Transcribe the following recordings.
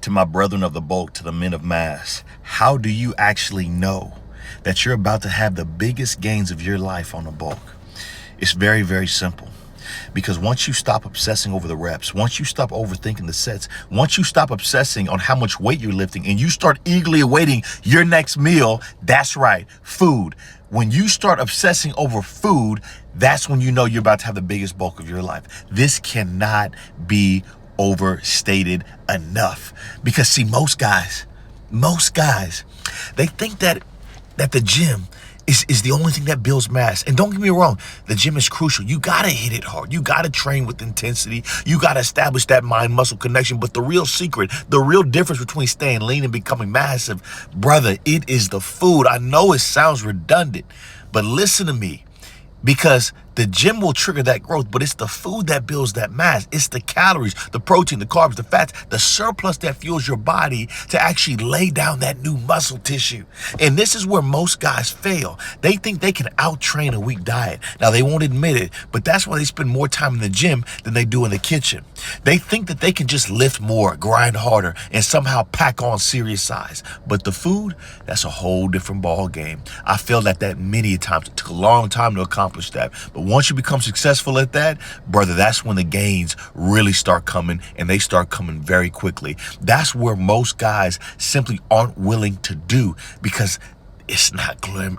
To my brethren of the bulk, to the men of mass, how do you actually know that you're about to have the biggest gains of your life on the bulk? It's very, very simple. Because once you stop obsessing over the reps, once you stop overthinking the sets, once you stop obsessing on how much weight you're lifting and you start eagerly awaiting your next meal, that's right, food. When you start obsessing over food, that's when you know you're about to have the biggest bulk of your life. This cannot be overstated enough. Because see, most guys, they think that the gym is the only thing that builds mass. And don't get me wrong, the gym is crucial. You gotta hit it hard. You gotta train with intensity. You gotta establish that mind-muscle connection. But the real secret, the real difference between staying lean and becoming massive, brother, it is the food. I know it sounds redundant, but listen to me. Because the gym will trigger that growth, but it's the food that builds that mass. It's the calories, the protein, the carbs, the fats, the surplus that fuels your body to actually lay down that new muscle tissue. And this is where most guys fail. They think they can out-train a weak diet. Now, they won't admit it, but that's why they spend more time in the gym than they do in the kitchen. They think that they can just lift more, grind harder, and somehow pack on serious size. But the food, that's a whole different ball game. I failed at that many times. It took a long time to accomplish that. But once you become successful at that, brother, that's when the gains really start coming, and they start coming very quickly. That's where most guys simply aren't willing to do, because it's not glorious.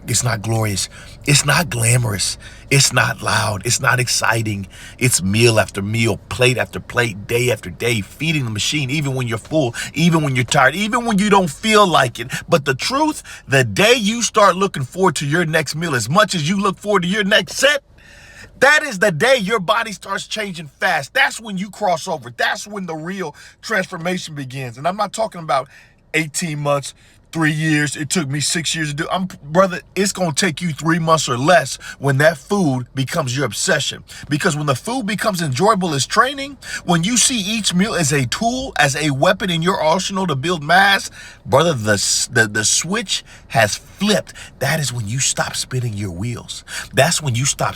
It's not glamorous. It's not loud. It's not exciting. It's meal after meal, plate after plate, day after day, feeding the machine, even when you're full, even when you're tired, even when you don't feel like it. But the truth, the day you start looking forward to your next meal as much as you look forward to your next set, that is the day your body starts changing fast. That's when you cross over. That's when the real transformation begins. And I'm not talking about 18 months, 3 years. It took me 6 years to do. Brother, it's going to take you 3 months or less when that food becomes your obsession. Because when the food becomes enjoyable as training, when you see each meal as a tool, as a weapon in your arsenal to build mass, brother, the switch has flipped. That is when you stop spinning your wheels. That's when you stop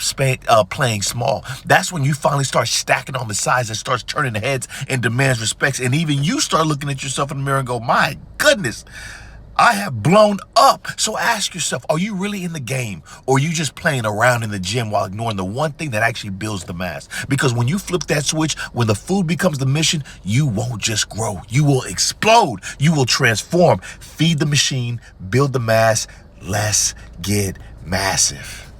playing small. That's when you finally start stacking on the sides and starts turning the heads and demands respects. And even you start looking at yourself in the mirror and go, my goodness, I have blown up. So ask yourself, are you really in the game, or are you just playing around in the gym while ignoring the one thing that actually builds the mass? Because when you flip that switch, when the food becomes the mission, you won't just grow. You will explode. You will transform. Feed the machine, build the mass. Let's get massive.